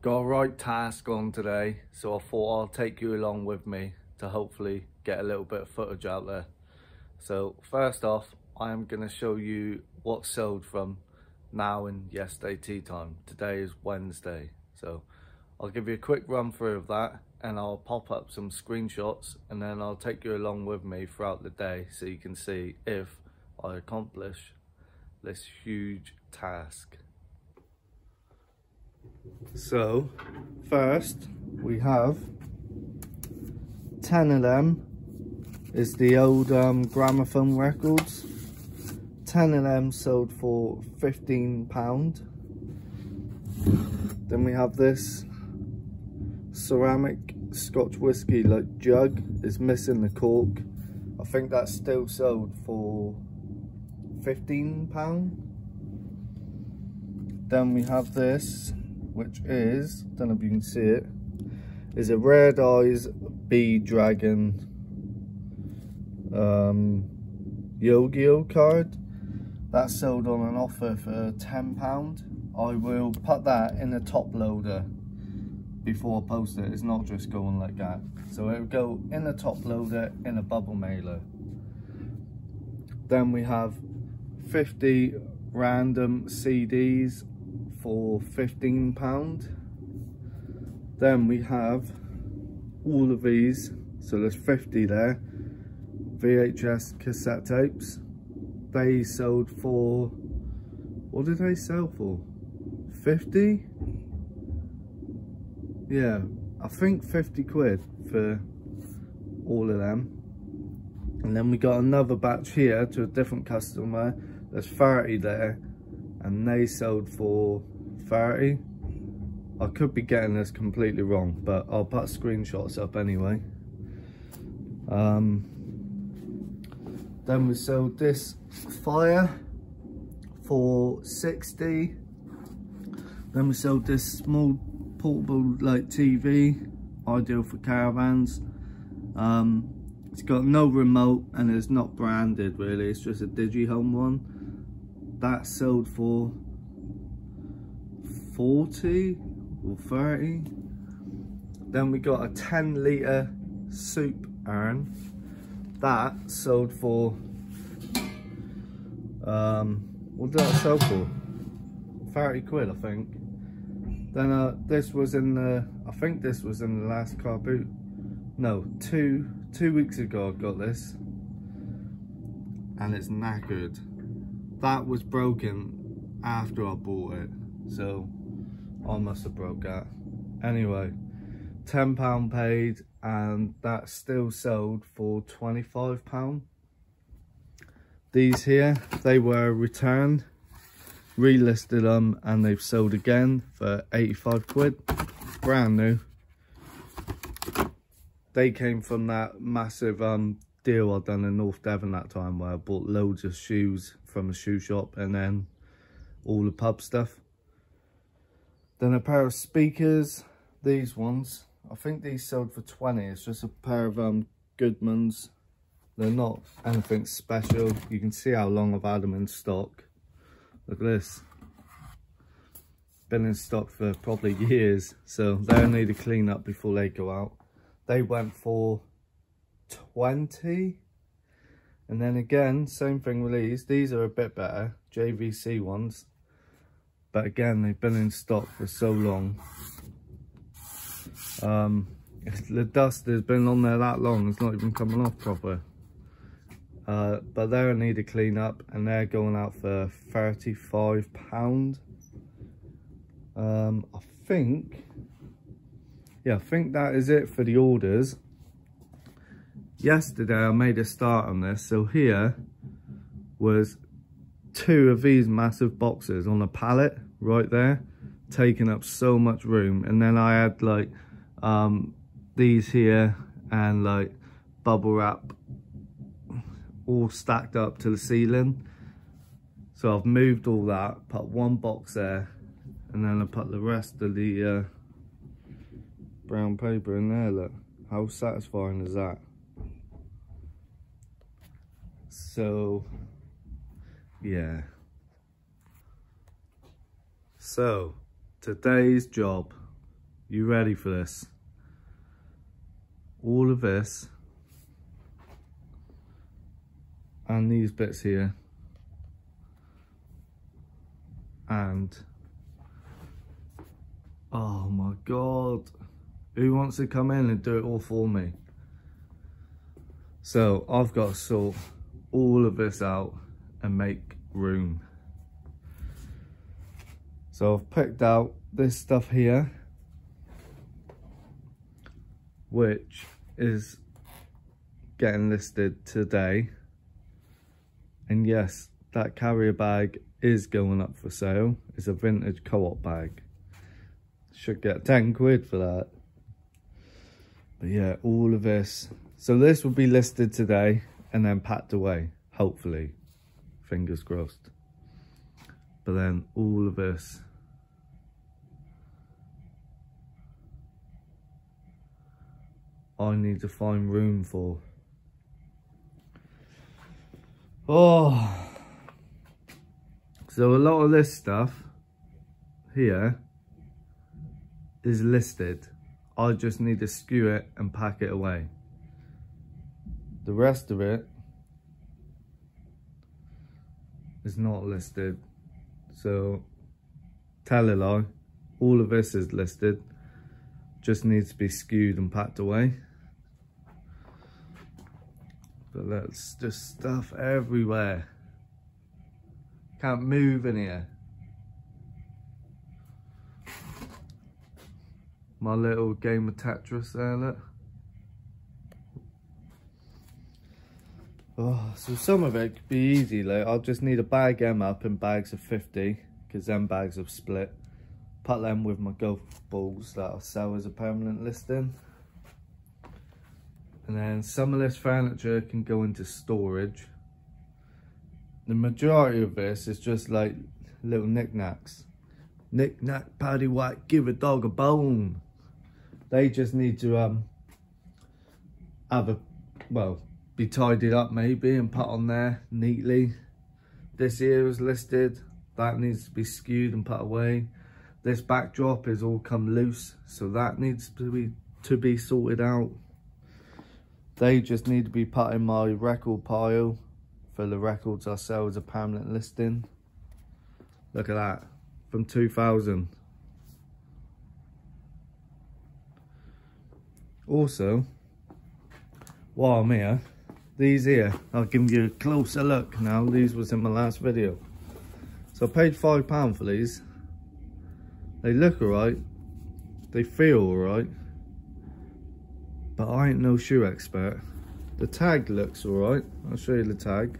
Got a right task on today, so I thought I'll take you along with me to hopefully get a little bit of footage out there. So first off, I am going to show you what sold from now and yesterday tea time. Today is Wednesday, so I'll give you a quick run through of that and I'll pop up some screenshots and then I'll take you along with me throughout the day so you can see if I accomplish this huge task. So first we have 10 of them is the old gramophone records. 10 of them sold for £15. Then we have this ceramic Scotch whiskey like jug, is missing the cork. I think that's still sold for £15. Then we have this, which is, don't know if you can see it, is a Red Eyes Bee Dragon Yu-Gi-Oh card. That's sold on an offer for £10. I will put that in a top loader before I post it. It's not just going like that. So it'll go in a top loader in a bubble mailer. Then we have 50 random CDs for £15. Then we have all of these, so there's 50 there, VHS cassette tapes. They sold for, what did they sell for? 50? Yeah, I think 50 quid for all of them. And then we got another batch here to a different customer. There's 30 there and they sold for 30. I could be getting this completely wrong, but I'll put screenshots up anyway. Then we sold this fire for 60. Then we sold this small portable like TV, ideal for caravans. It's got no remote and it's not branded really, it's just a DigiHome one. That sold for 40 or 30. Then we got a 10 litre soup urn. That sold for, what did that sell for? 30 quid I think. Then this was in the, I think this was in the last car boot. No, two weeks ago I got this. And it's knackered. That was broken after I bought it. So I must have broke that. Anyway, £10 paid and that still sold for £25. These here, they were returned, relisted them and they've sold again for 85 quid, brand new. They came from that massive deal I done in North Devon that time where I bought loads of shoes from a shoe shop and then all the pub stuff. Then a pair of speakers, these ones, I think these sold for 20. It's just a pair of Goodmans. They're not anything special. You can see how long I've had them in stock. Look at this. Been in stock for probably years, so they'll need a clean up before they go out. They went for 20. And then again, same thing with these. These are a bit better, JVC ones. But again, they've been in stock for so long. The dust has been on there that long, it's not even coming off proper. But they'll need a clean up and they're going out for £35. I think that is it for the orders. Yesterday I made a start on this, so here was 2 of these massive boxes on a pallet right there, taking up so much room. And then I had like these here and like bubble wrap all stacked up to the ceiling. So I've moved all that, put one box there, and then I put the rest of the brown paper in there. Look, how satisfying is that? So yeah, so today's job, You ready for this? All of this and these bits here, and oh my god, who wants to come in and do it all for me? So I've got to sort all of this out and make room. So I've picked out this stuff here, which is getting listed today. And yes, that carrier bag is going up for sale. It's a vintage co-op bag. Should get 10 quid for that. But yeah, all of this. So this will be listed today and then packed away, hopefully. Fingers crossed. But then all of this. I need to find room for. Oh, so a lot of this stuff here is listed. I just need to skew it and pack it away. The rest of it is not listed. So, tell a lie, all of this is listed. Just needs to be skewed and packed away. But that's just stuff everywhere. Can't move in here. My little game of Tetris there, look. Oh, so some of it could be easy. Like, I'll just need to bag them up in bags of 50, because them bags have split. Put them with my golf balls that I'll sell as a permanent listing. And then some of this furniture can go into storage. The majority of this is just like little knickknacks. Knick-knack, paddywhack, give a dog a bone. They just need to have a, well, be tidied up maybe and put on there neatly. This here is listed. That needs to be skewed and put away. This backdrop is all come loose, so that needs to be sorted out. They just need to be put in my record pile for the records I sell as a permanent listing. Look at that, from 2000. Also, while I'm here, these here, I'll give you a closer look now. These was in my last video. So I paid £5 for these. They look alright, they feel alright. But I ain't no shoe expert. The tag looks alright. I'll show you the tag.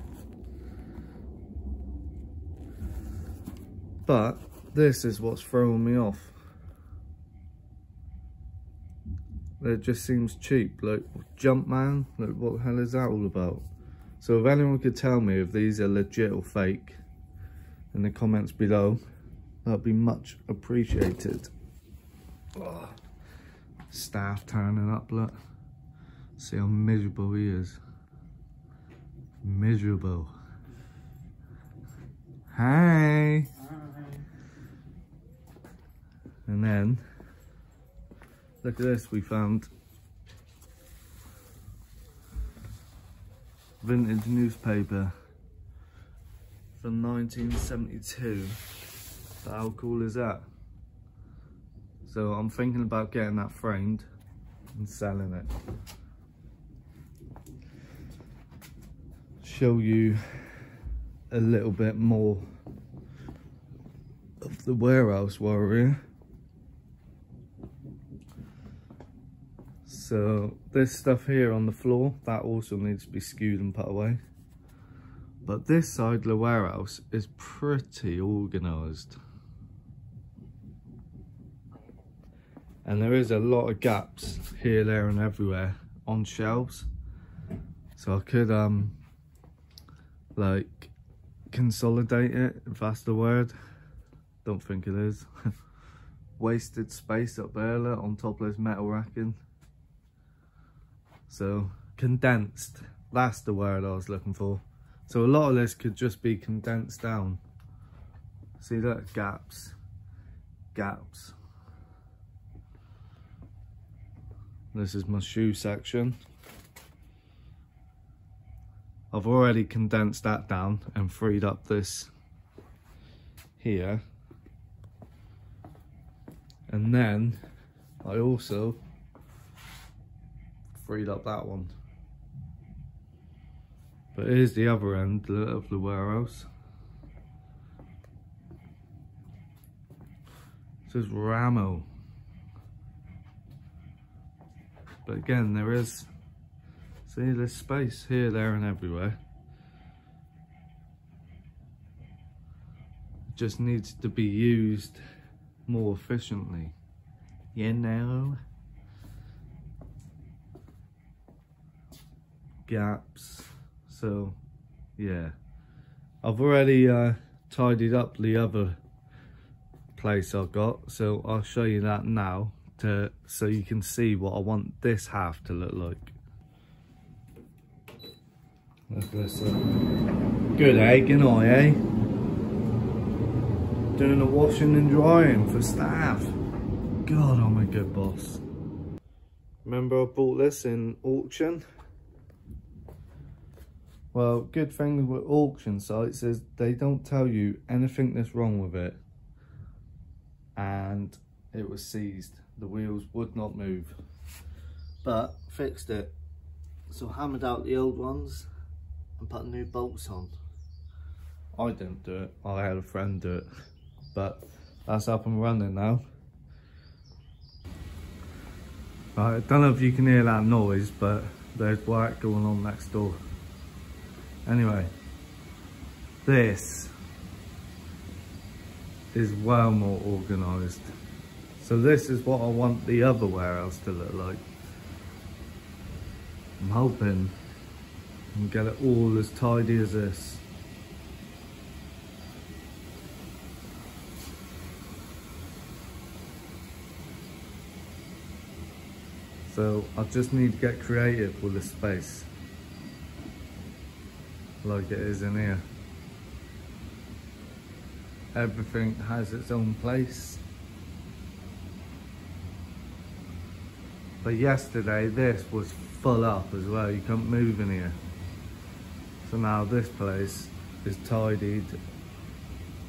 But this is what's throwing me off. It just seems cheap. Like, Jumpman? Like, what the hell is that all about? So if anyone could tell me if these are legit or fake in the comments below, that'd be much appreciated. Oh. Staff turning up, look. See how miserable he is. Miserable. Hi. And then, look at this, we found vintage newspaper from 1972. So how cool is that? So I'm thinking about getting that framed and selling it. Show you a little bit more of the warehouse while we're here. So this stuff here on the floor, that also needs to be skewed and put away. But this side of the warehouse is pretty organised. And there is a lot of gaps here, there and everywhere on shelves. So I could like consolidate it, if that's the word. Don't think it is. Wasted space up there, look, on top of this metal racking. So condensed, that's the word I was looking for. So a lot of this could just be condensed down. See that? Gaps. This is my shoe section. I've already condensed that down and freed up this here. And then I also freed up that one. But here's the other end of the warehouse. This is Ramo. But again, there is, see, there's space here, there and everywhere. It just needs to be used more efficiently, you know. Gaps. So yeah, I've already tidied up the other place I've got, so I'll show you that now so you can see what I want this half to look like. Look at this. Good egg, and eh? Doing the washing and drying for staff. God, I'm a good boss. Remember I bought this in auction? Well, good thing with auction sites is they don't tell you anything that's wrong with it. And it was seized. The wheels would not move. But fixed it. So hammered out the old ones and put new bolts on. I didn't do it. I had a friend do it. But that's up and running now. Right, I don't know if you can hear that noise, but there's work going on next door. Anyway, this is well more organised. So this is what I want the other warehouse to look like. I'm hoping I can get it all as tidy as this. So I just need to get creative with the space. Like it is in here. Everything has its own place. But yesterday this was full up as well, you couldn't move in here. So now this place is tidied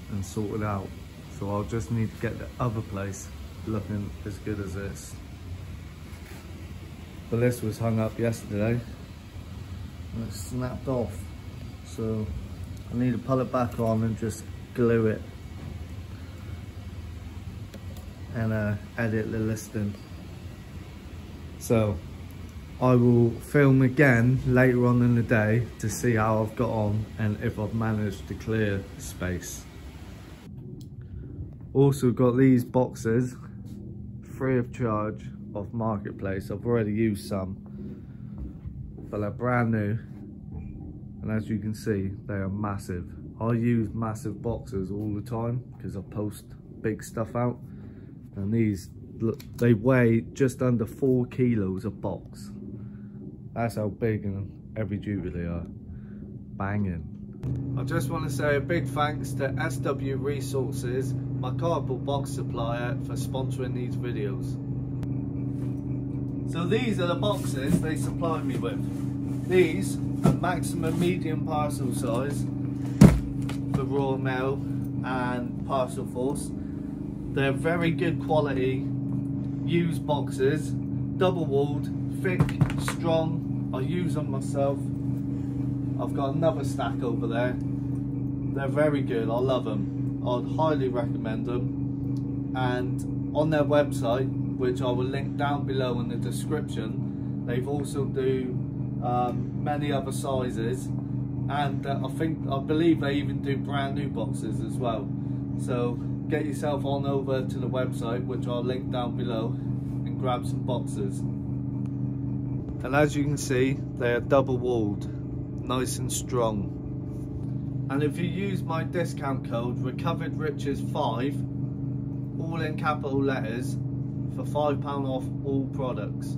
and sorted out. So I'll just need to get the other place looking as good as this. But this was hung up yesterday and it snapped off. So I need to pull it back on and just glue it and edit the listing. So I will film again later on in the day to see how I've got on and if I've managed to clear space. Also got these boxes free of charge off Marketplace. I've already used some, but they're brand new. And as you can see, they are massive. I use massive boxes all the time because I post big stuff out. And these, look, they weigh just under 4 kilos a box. That's how big and heavy duty they are. Banging. I just want to say a big thanks to SW Resources, my cardboard box supplier, for sponsoring these videos. So these are the boxes they supplied me with. These are maximum medium parcel size for Royal Mail and Parcel Force. They're very good quality used boxes, double walled, thick, strong. I use them myself. I've got another stack over there. They're very good, I love them. I'd highly recommend them. And on their website, which I will link down below in the description, they've also do many other sizes, and I believe they even do brand new boxes as well. So get yourself on over to the website, which I'll link down below, and grab some boxes. And as you can see, they are double walled, nice and strong. And if you use my discount code RecoveredRiches5, all in capital letters, for £5 off all products,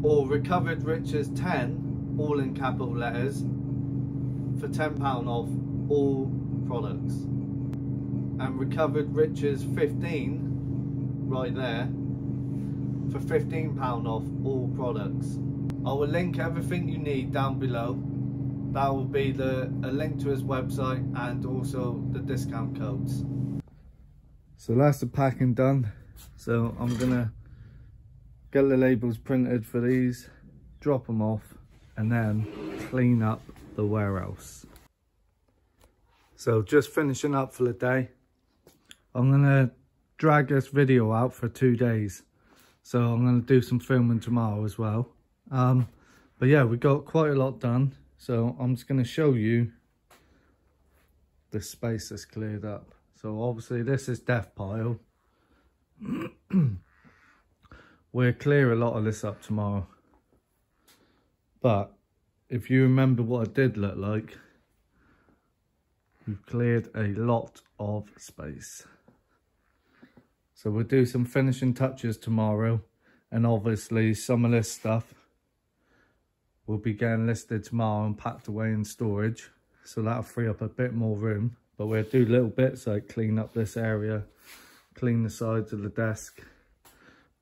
or RecoveredRiches10, all in capital letters, for £10 off all products, and RecoveredRiches15 right there for for £15 off all products. I will link everything you need down below. That will be a link to his website and also the discount codes. So that's the packing done. So I'm gonna get the labels printed for these, drop them off, and then clean up the warehouse. So just finishing up for the day. I'm gonna drag this video out for 2 days. So I'm gonna do some filming tomorrow as well. But yeah, we got quite a lot done. So I'm just gonna show you the space that's cleared up. So obviously this is death pile. We'll clear a lot of this up tomorrow. But if you remember what it did look like, we've cleared a lot of space. So we'll do some finishing touches tomorrow, and obviously some of this stuff will be getting listed tomorrow and packed away in storage. So that'll free up a bit more room. But we'll do little bits like clean up this area, clean the sides of the desk.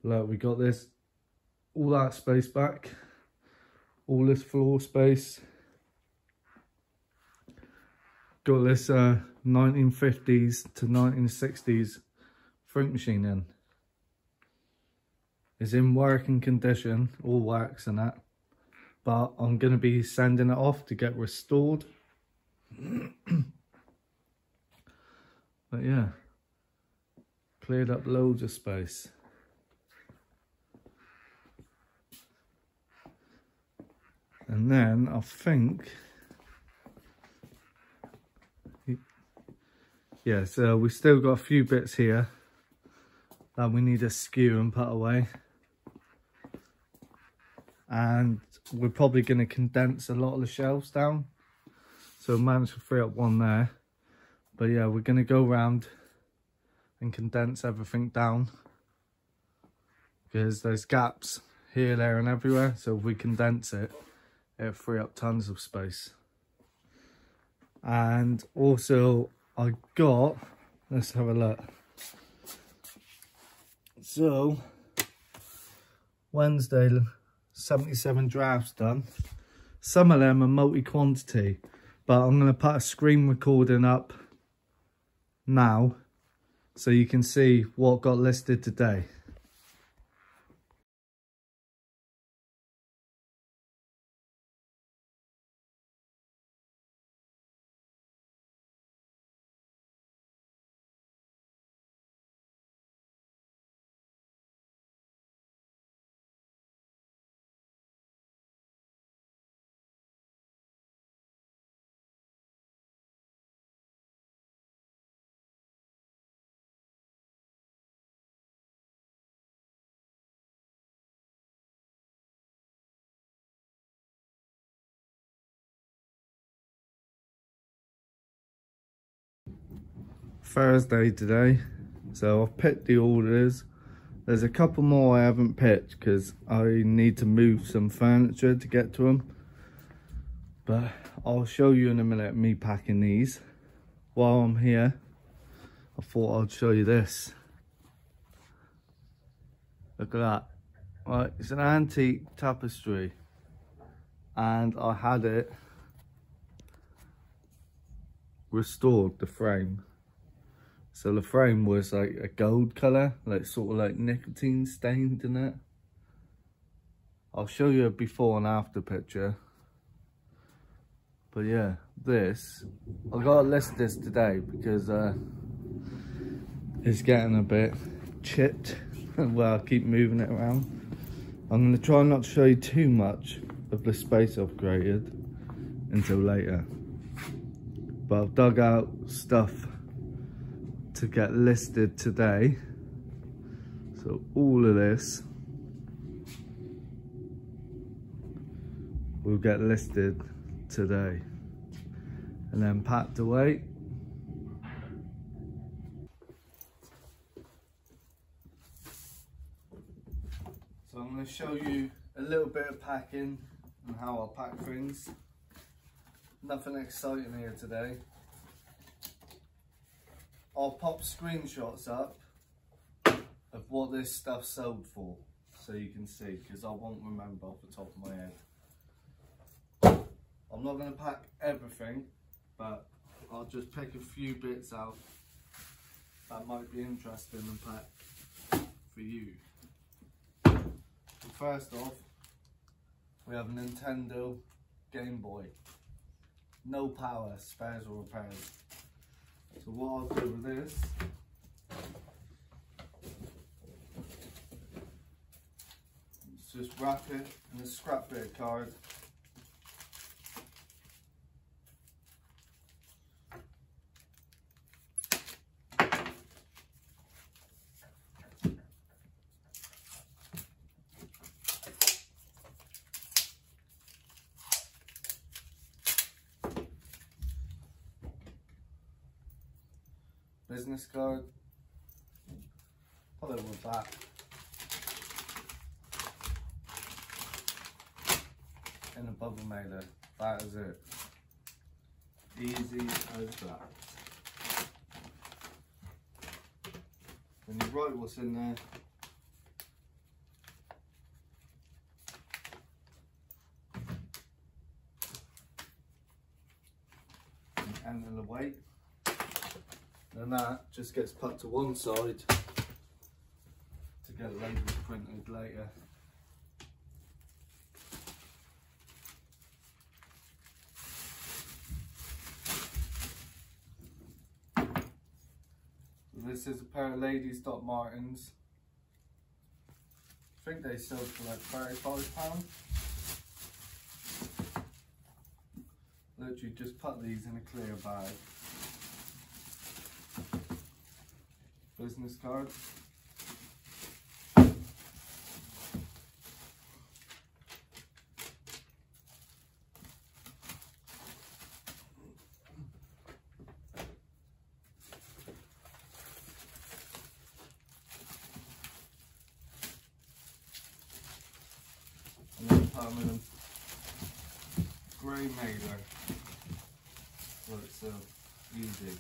Look, we got this, all that space back, all this floor space. Got this 1950s to 1960s fruit machine in. It's in working condition, all wax and that. But I'm going to be sending it off to get restored. But yeah, cleared up loads of space. And then I think, yeah, so we still got a few bits here that we need to skew and put away. And we're probably going to condense a lot of the shelves down. So managed to free up one there. But yeah, we're going to go around and condense everything down. Because there's gaps here, there and everywhere. So if we condense it, it'll free up tons of space. And also I got, let's have a look. So Wednesday, 77 drafts done. Some of them are multi-quantity, but I'm going to put a screen recording up now so you can see what got listed today. Thursday today, so I've picked the orders. There's a couple more I haven't picked because I need to move some furniture to get to them, but I'll show you in a minute me packing these. While I'm here, I thought I'd show you this. Look at that. Right, it's an antique tapestry and I had it restored, the frame. So the frame was like a gold colour, like sort of like nicotine stained in it. I'll show you a before and after picture. But yeah, this, I got to list this today because it's getting a bit chipped. Well, I keep moving it around. I'm going to try not to show you too much of the space I've created until later. But I've dug out stuff to get listed today. So all of this will get listed today and then packed away. So I'm going to show you a little bit of packing and how I pack things. Nothing exciting here today. I'll pop screenshots up of what this stuff sold for. so you can see, because I won't remember off the top of my head. I'm not going to pack everything, but I'll just pick a few bits out that might be interesting and pack for you. So first off, we have a Nintendo Game Boy. No power, spares or repairs. So what I'll do with this, is just wrap it in a scrap bit of card. Business card, put it with that. In a bubble mailer, that is it. Easy as that. When you write what's in there, and in the weight. And that just gets put to one side to get labels printed later. This is a pair of ladies Doc Martens. I think they sold for like £35. Literally just put these in a clear bag. Business card. And then permanent grey mailer. So it's so easy.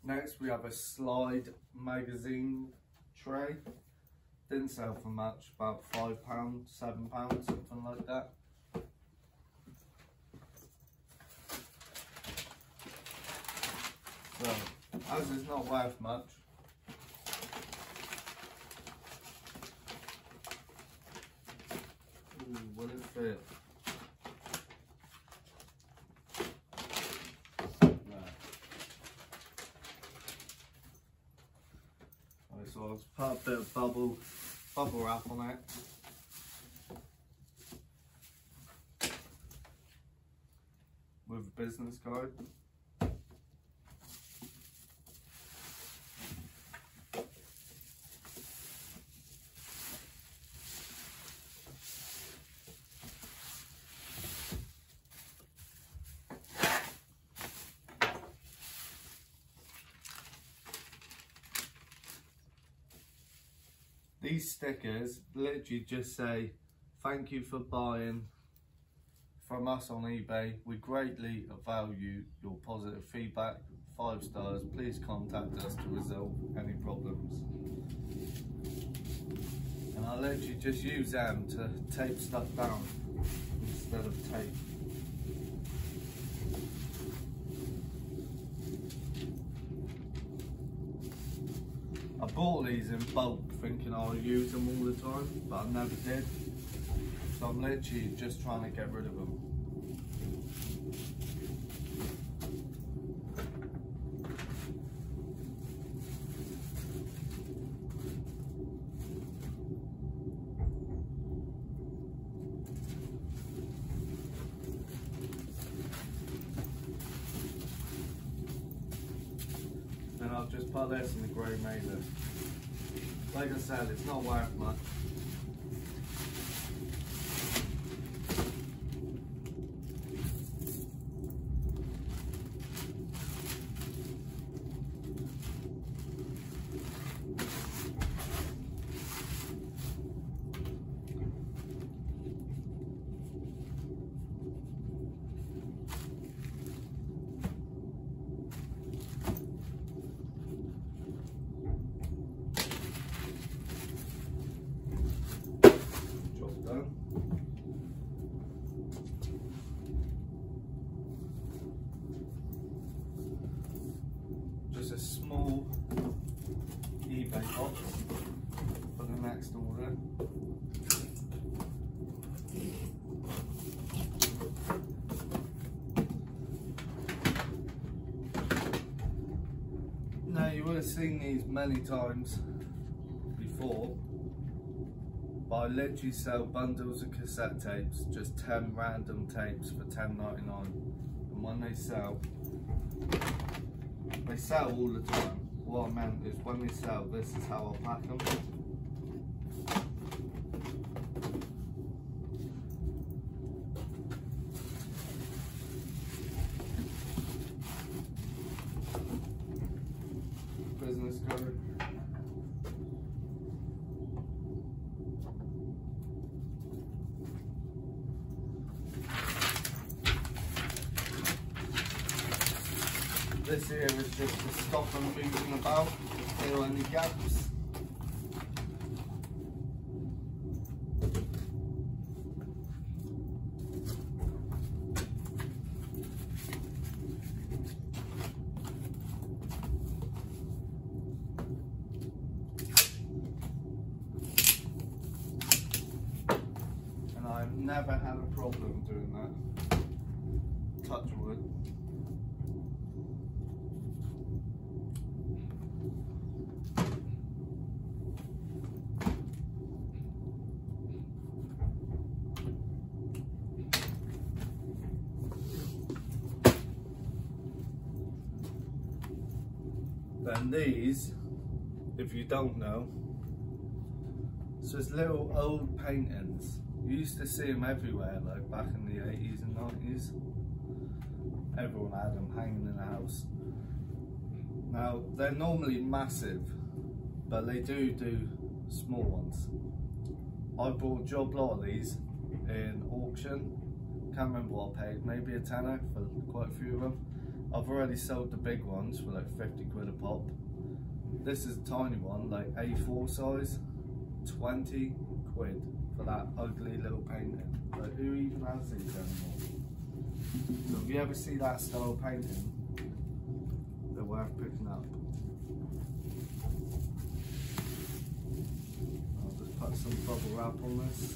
Next we have a slide magazine tray. Didn't sell for much, about £5, £7, something like that. So, as it's not worth much, will it fit? So I'll just put a bit of bubble wrap on it. With a business card. These stickers literally just say, thank you for buying from us on eBay. We greatly value your positive feedback. 5 stars. Please contact us to resolve any problems. And I literally just use them to tape stuff down instead of tape. I bought these in bulk thinking I'll use them all the time, but I never did. So I'm literally just trying to get rid of them. I'll just put this in the grey mailer. Like I said, it's not worth much. Just a small eBay box for the next order. Now you would have seen these many times before, but I literally sell bundles of cassette tapes, just 10 random tapes for $10.99, and when they sell all the time. What I meant is when they sell, this is how I pack them. Business card. This here is just to stop them moving about, if there are any gaps. And I've never had a problem doing that. Touch wood. And these, if you don't know, it's just little old paintings. You used to see them everywhere, like back in the 80s and 90s. Everyone had them hanging in the house. Now, they're normally massive, but they do small ones. I bought a job lot of these in auction. Can't remember what I paid, maybe a tenner for quite a few of them. I've already sold the big ones for like 50 quid a pop. This is a tiny one, like A4 size, 20 quid for that ugly little painting. Like, who even has these anymore? So if you ever see that style painting, they're worth picking up. I'll just put some bubble wrap on this.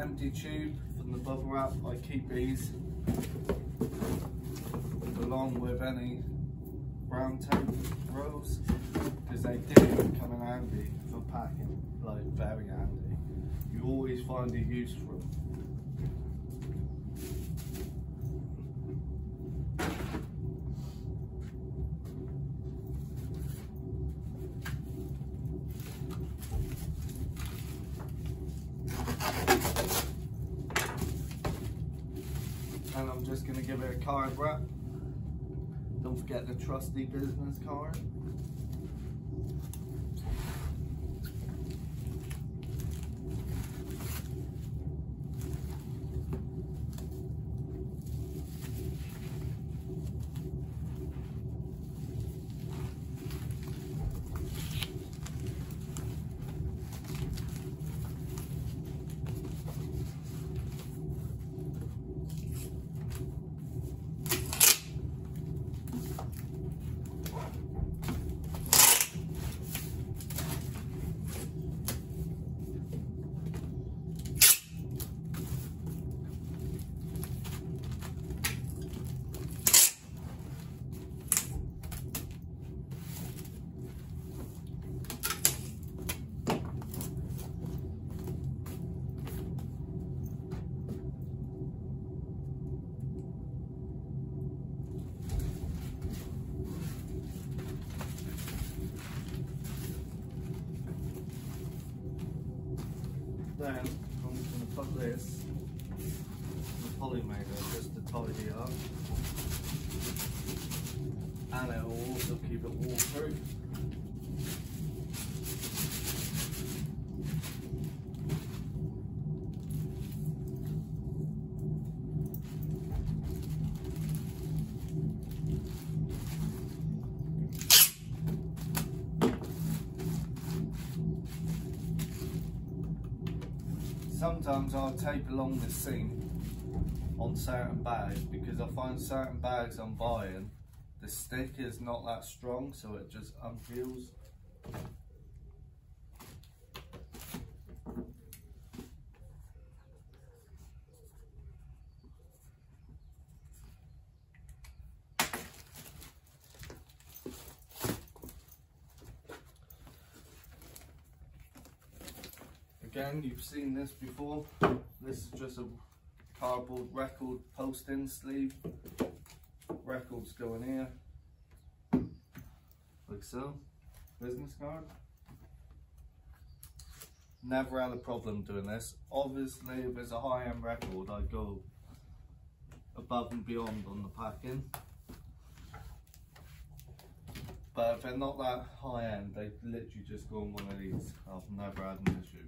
Empty tube from the bubble wrap. I keep these along with any brown tape rolls because they do come in handy for packing, like very handy. You always find a use for them. And I'm just going to give it a card wrap. Don't forget the trusty business card. then I'm going to put this in the polymaker just to tidy it up, and it will also keep it waterproof. Sometimes I'll tape along the seam on certain bags because I find certain bags I'm buying, the stick is not that strong, so it just unpeels. Again, you've seen this before. This is just a cardboard record post-in sleeve. Records go in here, like so. Business card. Never had a problem doing this. Obviously, if it's a high-end record, I go above and beyond on the packing. But if they're not that high-end, they literally just go on one of these. I've never had an issue.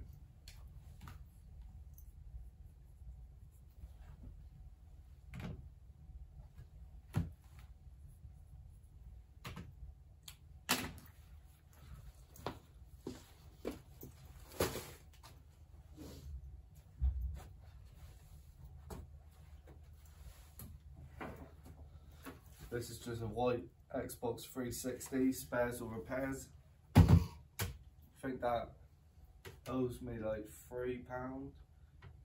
This is just a white Xbox 360 spares or repairs. I think that owes me like £3.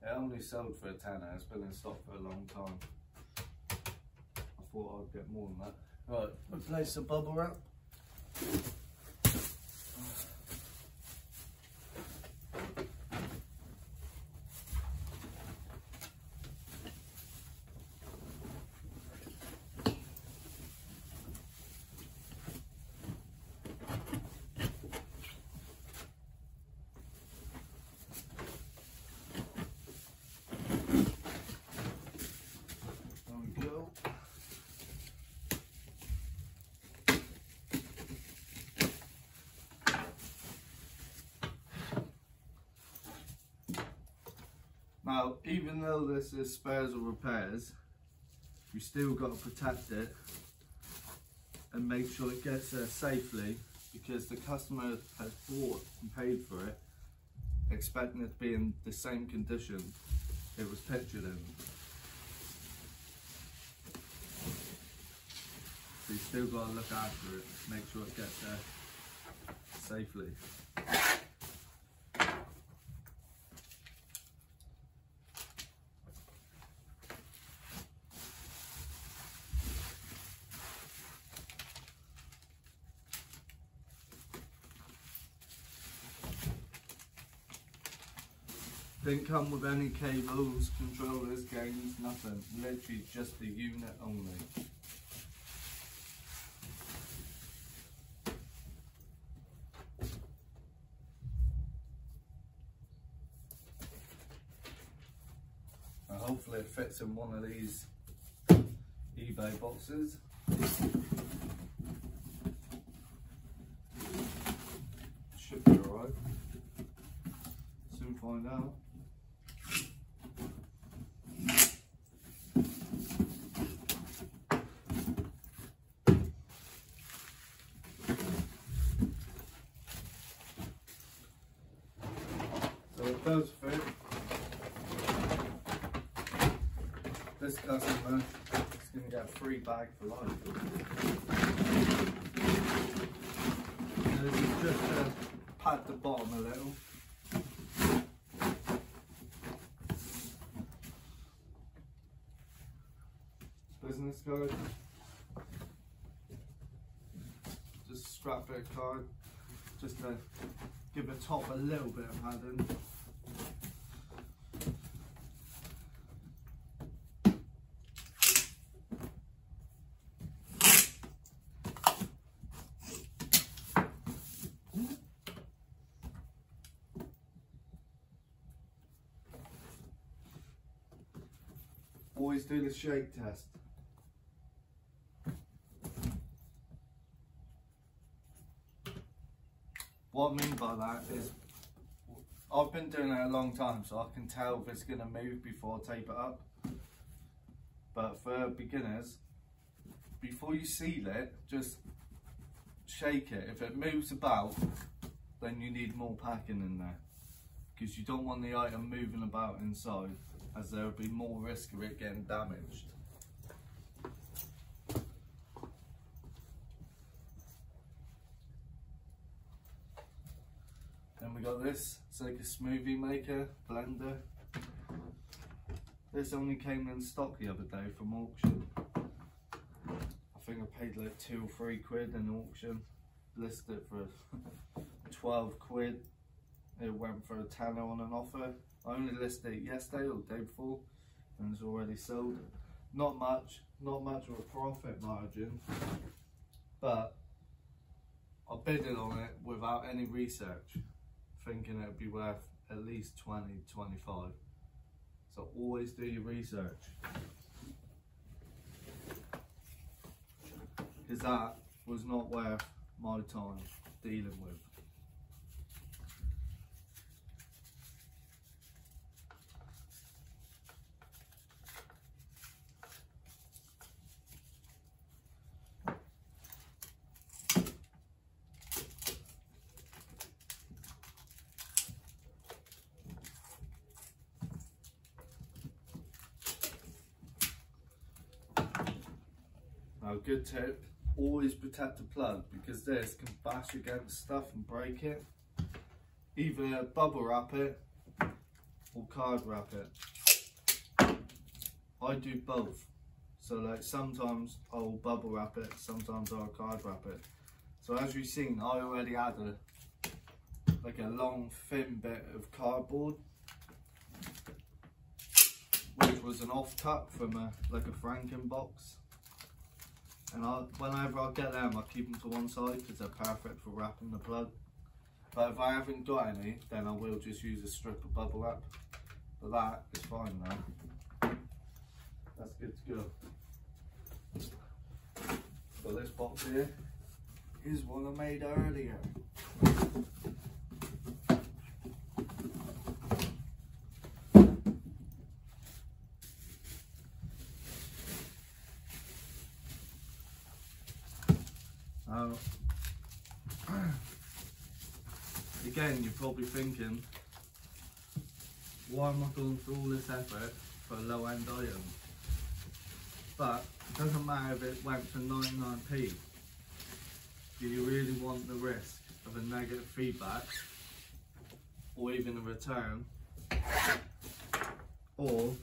It only sold for a tenner. It's been in stock for a long time. I thought I'd get more than that. Right, replace the bubble wrap. Now, even though this is spares or repairs, you still got to protect it and make sure it gets there safely, because the customer has bought and paid for it, expecting it to be in the same condition it was pictured in. So you still got to look after it, make sure it gets there safely. Didn't come with any cables, controllers, games, nothing. Literally just the unit only. And hopefully it fits in one of these eBay boxes. Should be alright. Soon find out. It does fit. This customer is going to get a free bag for life. This is just to pad the bottom a little. Business card. Just strap bit of card, just to give the top a little bit of padding. always do the shake test. What I mean by that is, I've been doing it a long time, so I can tell if it's going to move before I tape it up. But for beginners, before you seal it, just shake it. If it moves about, then you need more packing in there, because you don't want the item moving about inside, as there will be more risk of it getting damaged. Then we got this, it's like a smoothie maker, blender. This only came in stock the other day from auction. I think I paid like 2 or 3 quid in auction. Listed it for 12 quid. It went for a tenner on an offer. I only listed it yesterday or the day before, and it's already sold. Not much of a profit margin, but I bid it on it without any research, thinking it would be worth at least 20, 25. So always do your research, because that was not worth my time dealing with. Now, a good tip, always protect the plug, because this can bash against stuff and break it. Either bubble wrap it or card wrap it. I do both. So like sometimes I'll bubble wrap it, sometimes I'll card wrap it. So as you've seen, I already had like a long thin bit of cardboard, which was an off cut from like a Franken box. And whenever I get them, I keep them to one side because they're perfect for wrapping the plug. But if I haven't got any, then I will just use a strip of bubble wrap. But that is fine now. That's good to go. So this box here is one I made earlier. Again, you're probably thinking, why am I going through all this effort for a low-end item? But it doesn't matter if it went for 99p. Do you really want the risk of a negative feedback, or even a return, or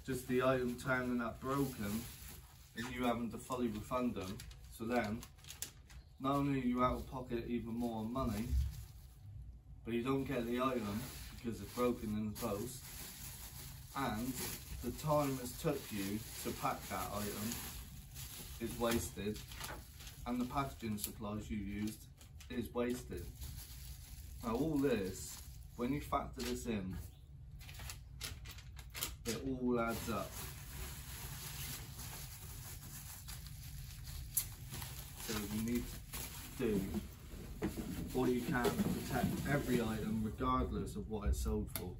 just the item turning up broken and you having to fully refund them? So then, not only are you out of pocket even more money, but you don't get the item because it's broken in the post, and the time it's took you to pack that item is wasted, and the packaging supplies you used is wasted. Now all this, when you factor this in, it all adds up. So you need to do all you can to protect every item regardless of what it's sold for.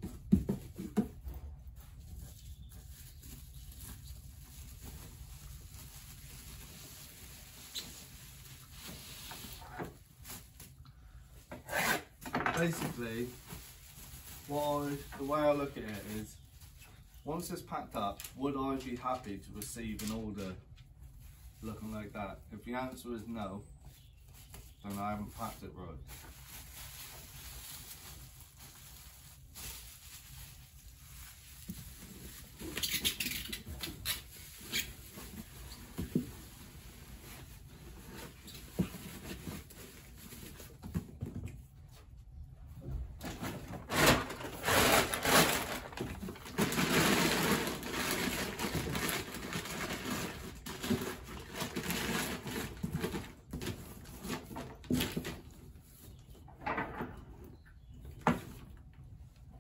Basically, the way I look at it is, once it's packed up, would I be happy to receive an order looking like that? If the answer is no, then I haven't packed it right.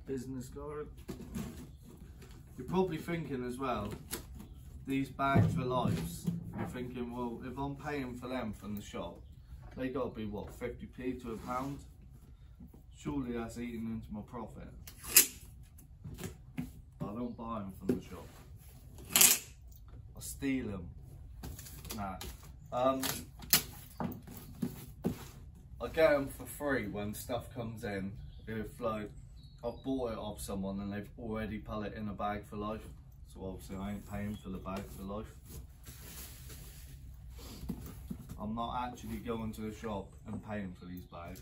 Business card. You're probably thinking as well, these bags for lives, I'm thinking, well, if I'm paying for them from the shop, they got to be what, 50p to £1? Surely that's eating into my profit. But I don't buy them from the shop. I steal them. Nah. I get them for free when stuff comes in. If like I've bought it off someone and they've already put it in a bag for life, so obviously I ain't paying for the bag for life. I'm not actually going to the shop and paying for these bags.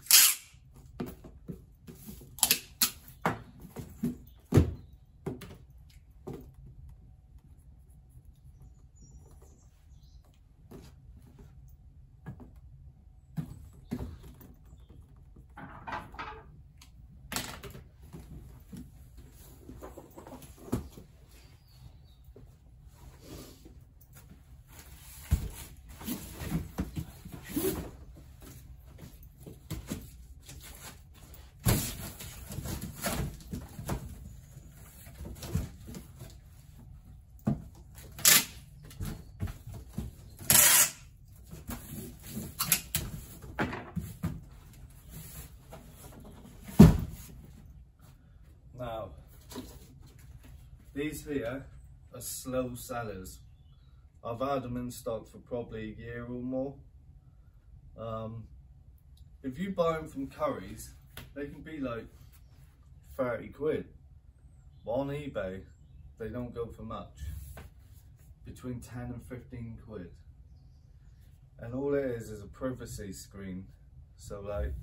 Now, these here are slow sellers. I've had them in stock for probably a year or more. If you buy them from Curry's, they can be like 30 quid. But on eBay, they don't go for much. Between 10 and 15 quid. And all it is a privacy screen. So like,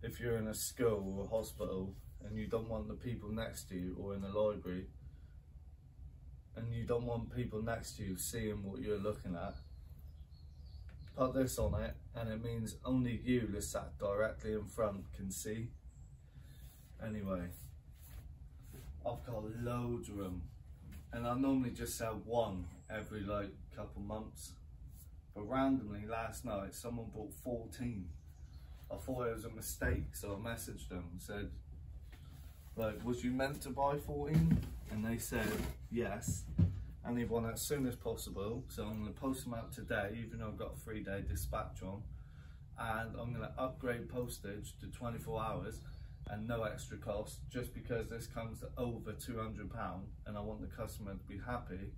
if you're in a school or a hospital, and you don't want the people next to you, or in a library, and you don't want people next to you seeing what you're looking at, put this on it, and it means only you that's sat directly in front can see. Anyway, I've got loads of them, and I normally just sell one every like couple months, but randomly last night someone bought 14. I thought it was a mistake, so I messaged them and said, like, was you meant to buy 14? And they said yes, and they want it as soon as possible, so I'm going to post them out today, even though I've got a 3-day dispatch on, and I'm going to upgrade postage to 24 hours and no extra cost, just because this comes to over £200 and I want the customer to be happy,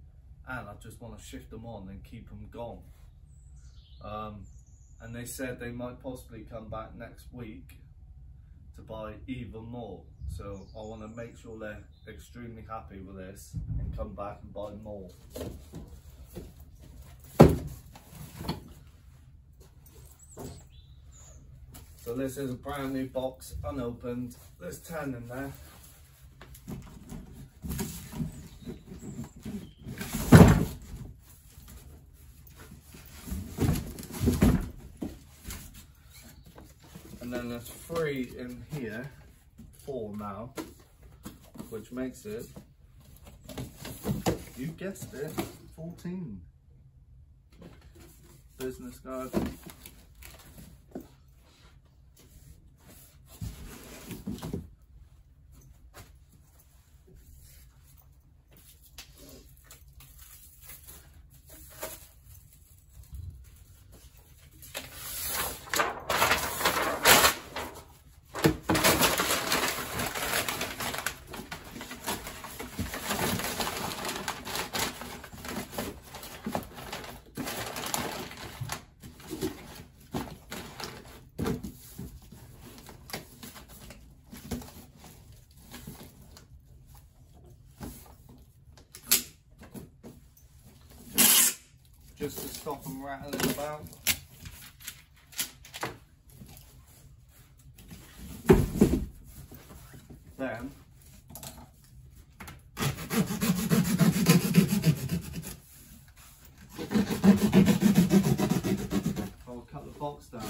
and I just want to shift them on and keep them gone. And they said they might possibly come back next week to buy even more. So I want to make sure they're extremely happy with this and come back and buy more. So this is a brand new box, unopened. There's 10 in there. And then there's 3 in here. 4 now, which makes it, you guessed it, 14. Business card. Just to stop them rattling about. Then I'll cut the box down.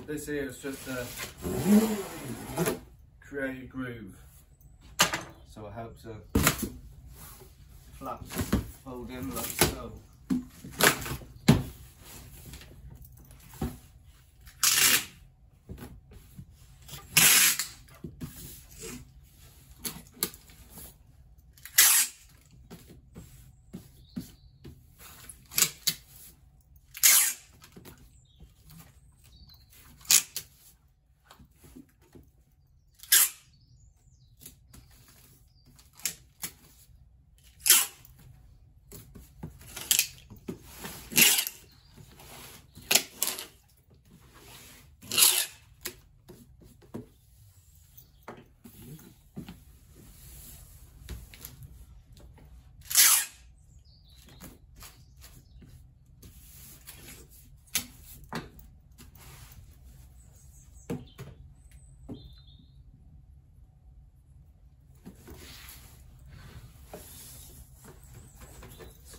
This here is just to create a groove. So so it helps the flaps fold in like so.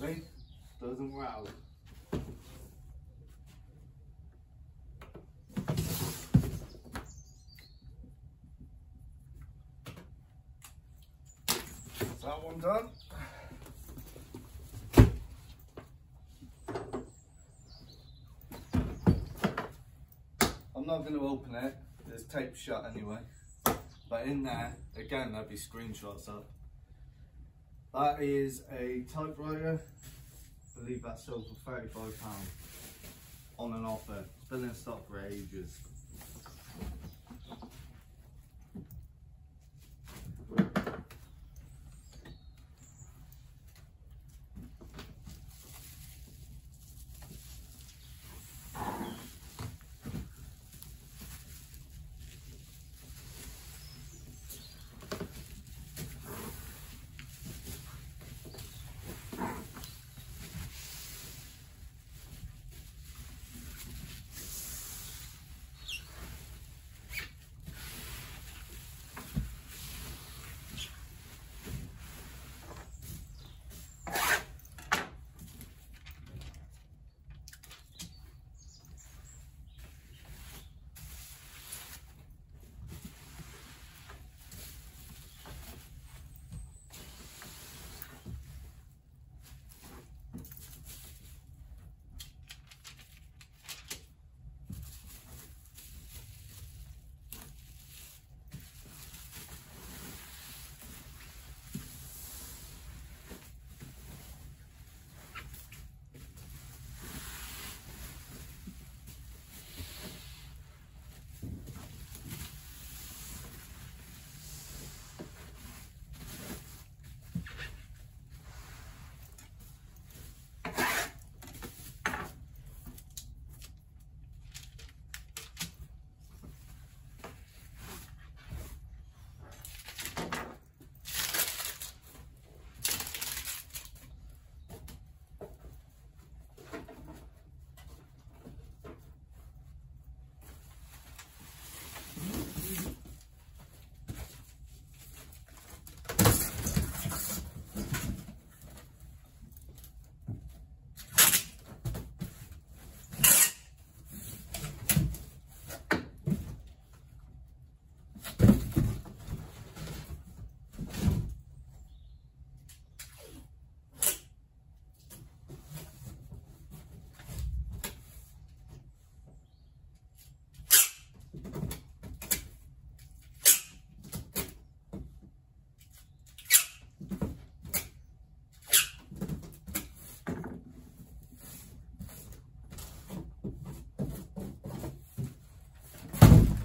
See? Doesn't rattle. Is that one done? I'm not going to open it, it's taped shut anyway. But in there, again, there'll be screenshots up. That is a typewriter. I believe that sold for £35 on an offer. It's been in stock for ages.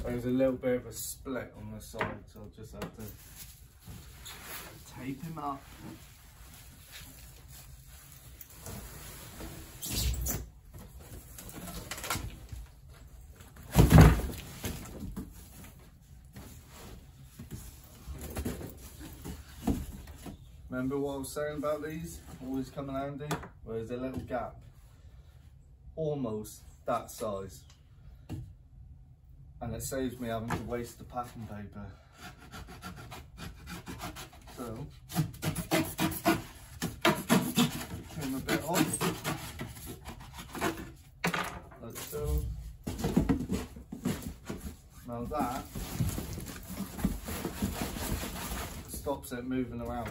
There's a little bit of a split on the side, so I'll just have to tape him up. Remember what I was saying about these? Always come in handy? Well, there's a little gap. Almost that size. And it saves me having to waste the packing paper. So, trim a bit off. Like so. Now that stops it moving around.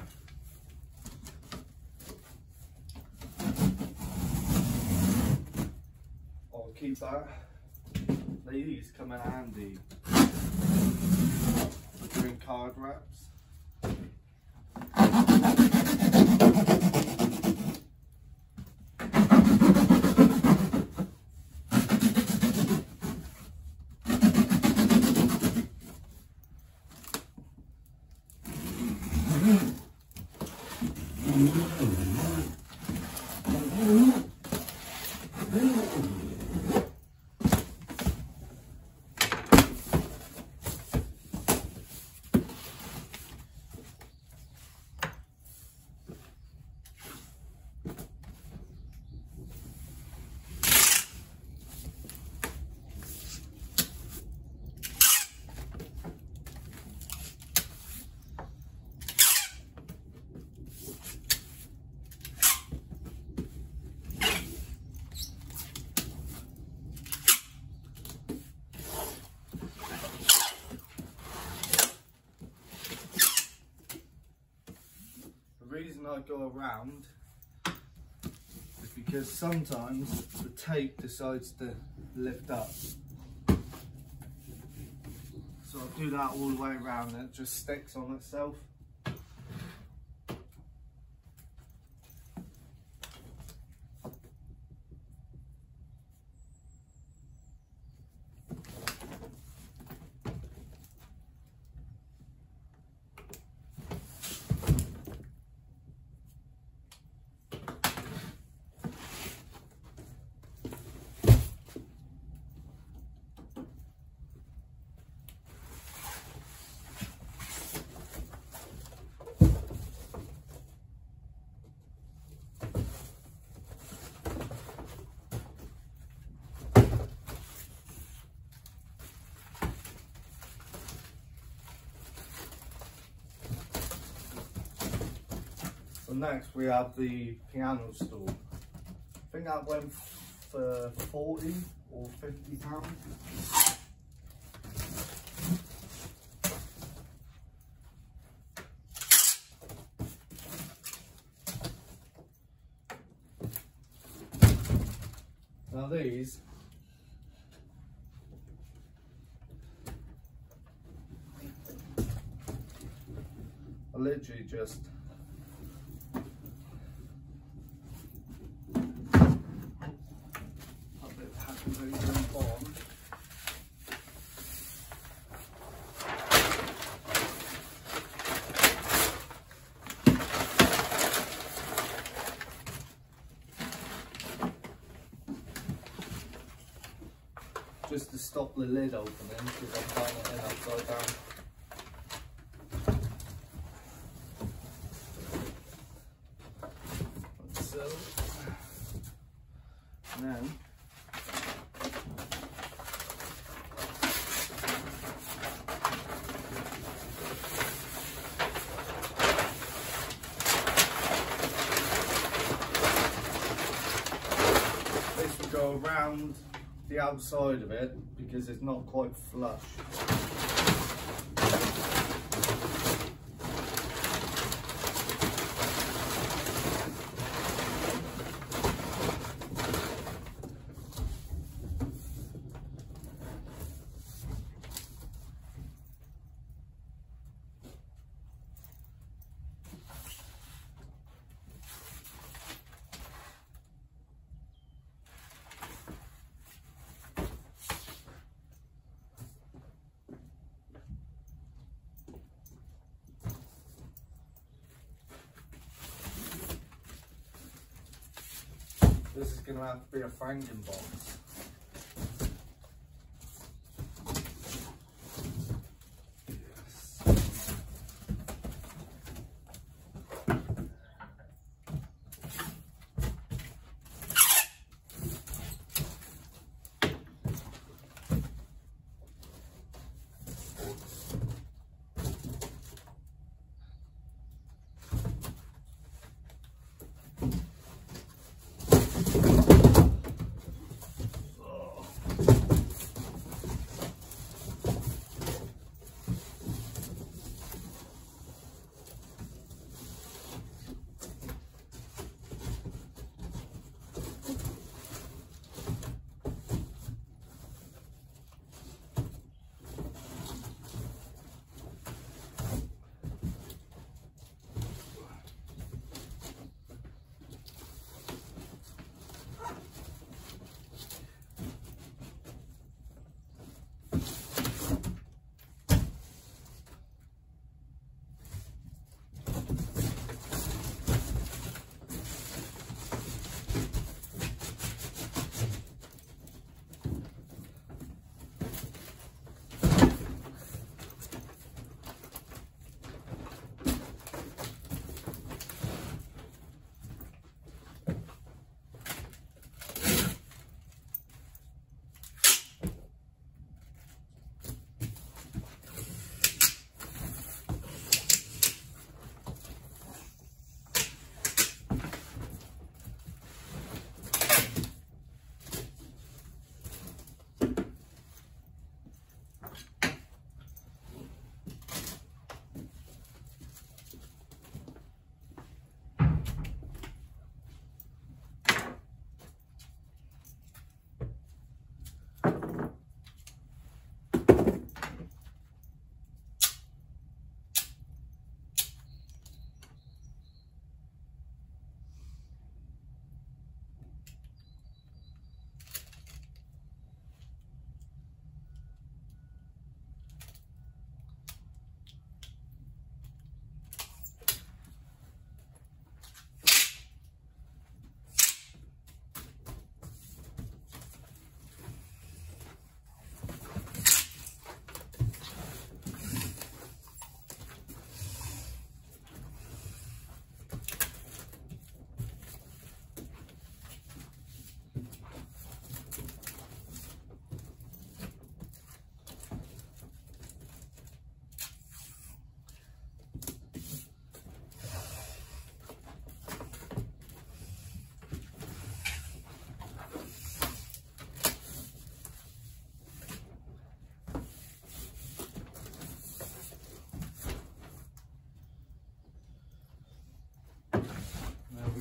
I'll keep that. These come in handy for doing card wraps. The reason I go around is because sometimes the tape decides to lift up. So I'll do that all the way around and it just sticks on itself. So next we have the piano stool. I think that went for 40 or 50 pounds. Now these are literally just just to stop the lid opening because I'm tying it in upside down. Like so. And then this will go around the outside of it because it's not quite flush. This is going to have to be a Franken box.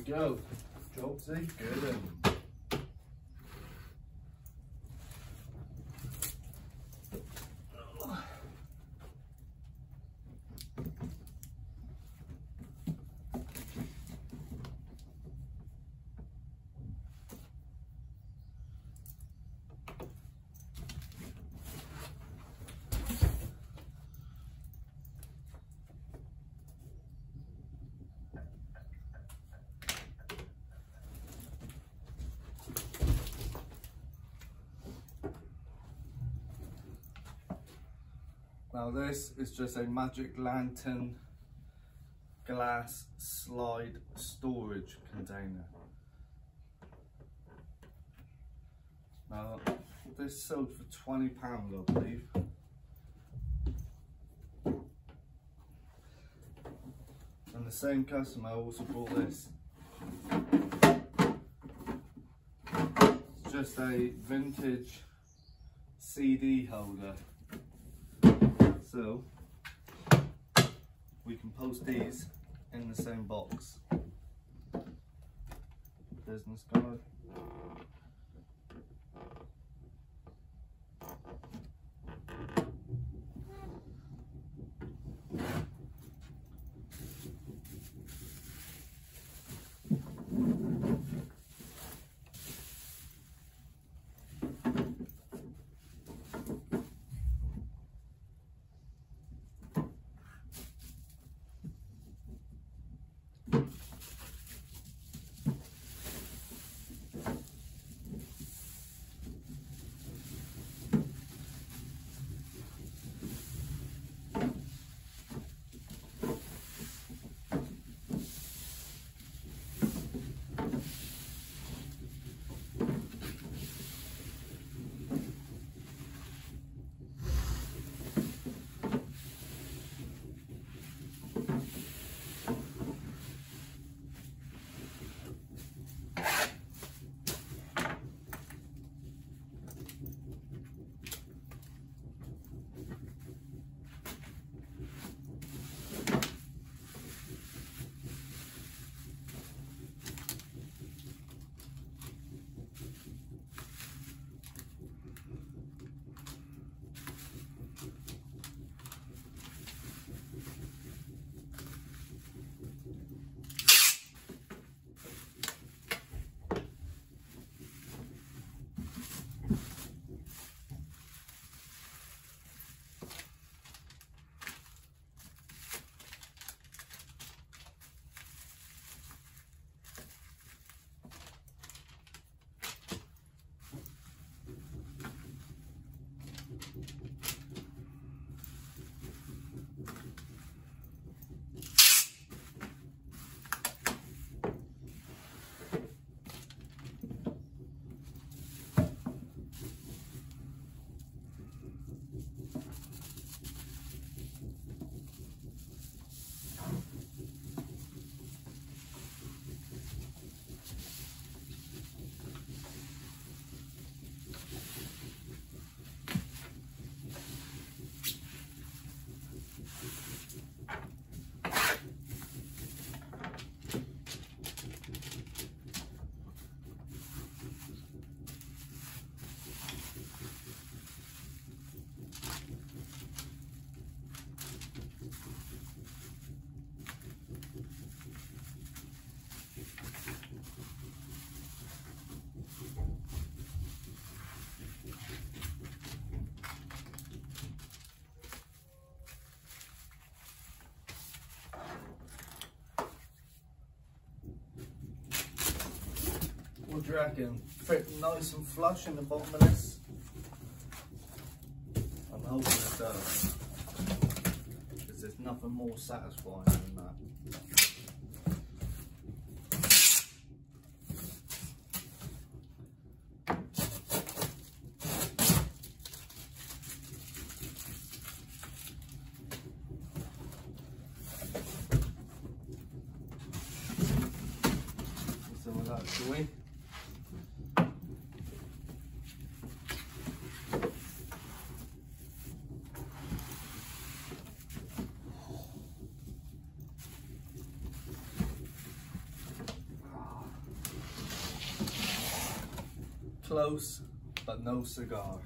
we go. Jobsy, good. Now this is just a magic lantern glass slide storage container. Now this sold for £20 I believe. And the same customer also bought this. It's just a vintage CD holder. So we can post these in the same box. Business card. What do you reckon? Fit nice and flush in the bottom of this? I'm hoping it does, because there's nothing more satisfying than that. Some of that, shall we? close, but no cigar.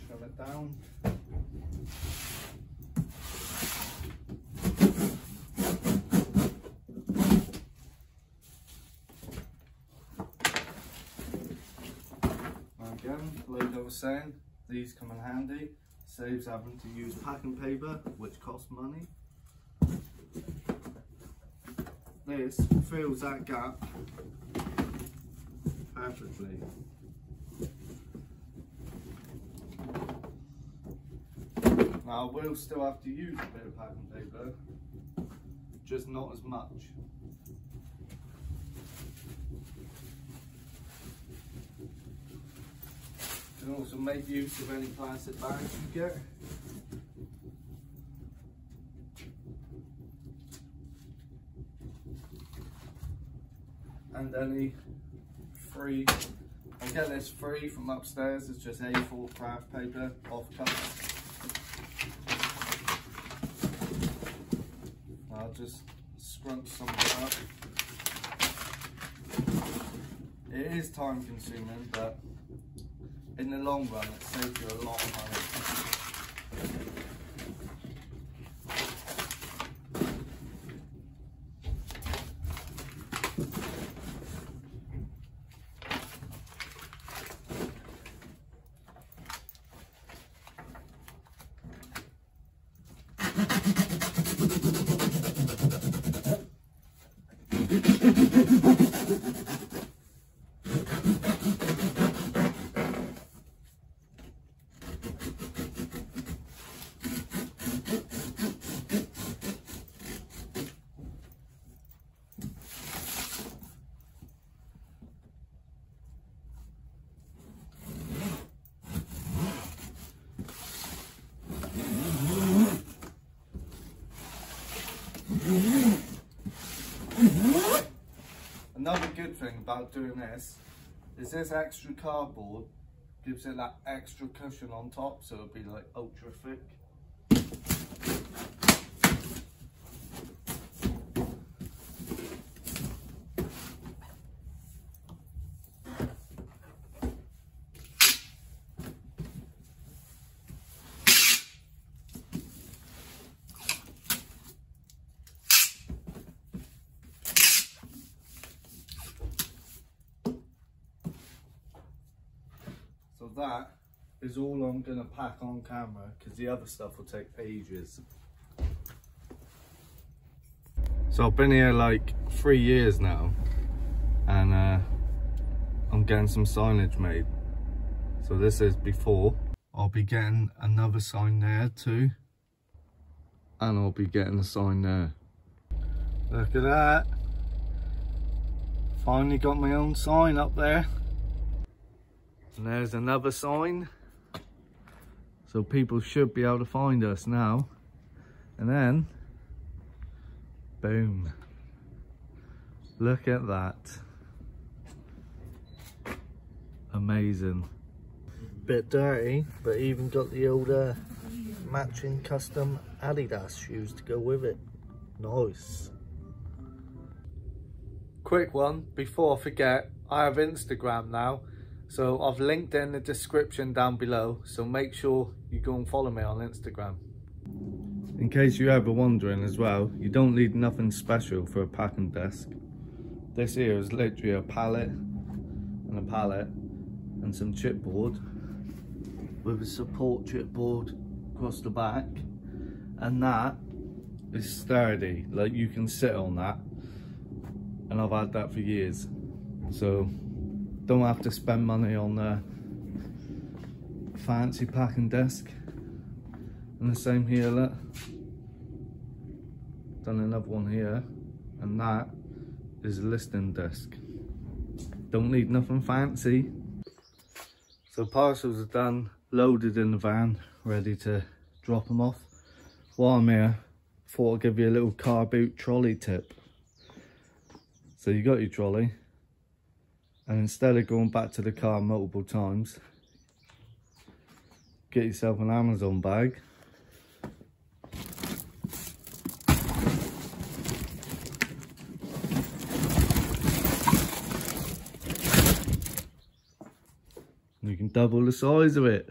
Trim it down. Again, like I was saying, these come in handy. Saves having to use packing paper, which costs money. This fills that gap perfectly. Now I will still have to use a bit of packing paper, just not as much. You can also make use of any plastic bags you get. And any free, I get this free from upstairs, it's just A4 craft paper, off cut. I'll just scrunch some of it up. It is time consuming, but in the long run, it saves you a lot of money. Another good thing about doing this is this extra cardboard gives it that extra cushion on top, so it'll be like ultra thick. So that is all I'm going to pack on camera, because the other stuff will take ages. So I've been here like 3 years now, and I'm getting some signage made. So this is before. I'll be getting another sign there too, and I'll be getting a sign there. Look at that. Finally got my own sign up there. And there's another sign, so people should be able to find us now. And then, boom, look at that, amazing. Bit dirty, but even got the old matching custom Adidas shoes to go with it. Nice. Quick one before I forget, I have Instagram now. So I've linked in the description down below, so make sure you go and follow me on Instagram. In case you're ever wondering as well, you don't need nothing special for a packing desk. This here is literally a pallet and some chipboard with a support chipboard across the back, and that is sturdy, like you can sit on that, and I've had that for years. So don't have to spend money on a fancy packing desk. And the same here, look. Done another one here, and that is a listing desk. Don't need nothing fancy. So parcels are done, loaded in the van, ready to drop them off. While I'm here, thought I'd give you a little car boot trolley tip. So you got your trolley, and instead of going back to the car multiple times, get yourself an Amazon bag. double the size of it.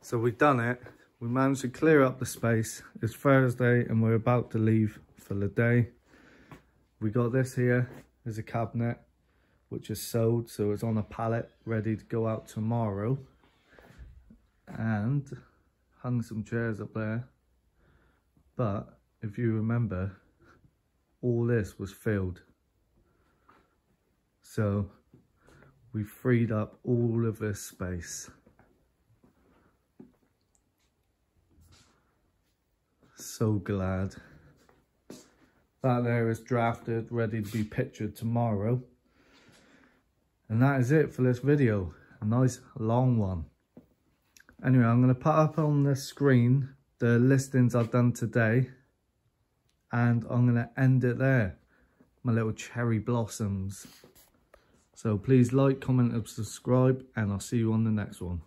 So we've done it. We managed to clear up the space. It's Thursday and we're about to leave for the day. We got this here as a cabinet, which is sold, so it's on a pallet ready to go out tomorrow. And hung some chairs up there. But if you remember, all this was filled. So we freed up all of this space. So glad. That there is drafted, ready to be pictured tomorrow. And that is it for this video. A nice long one. Anyway, I'm going to put up on the screen the listings I've done today. And I'm going to end it there. My little cherry blossoms. So please like, comment and subscribe. And I'll see you on the next one.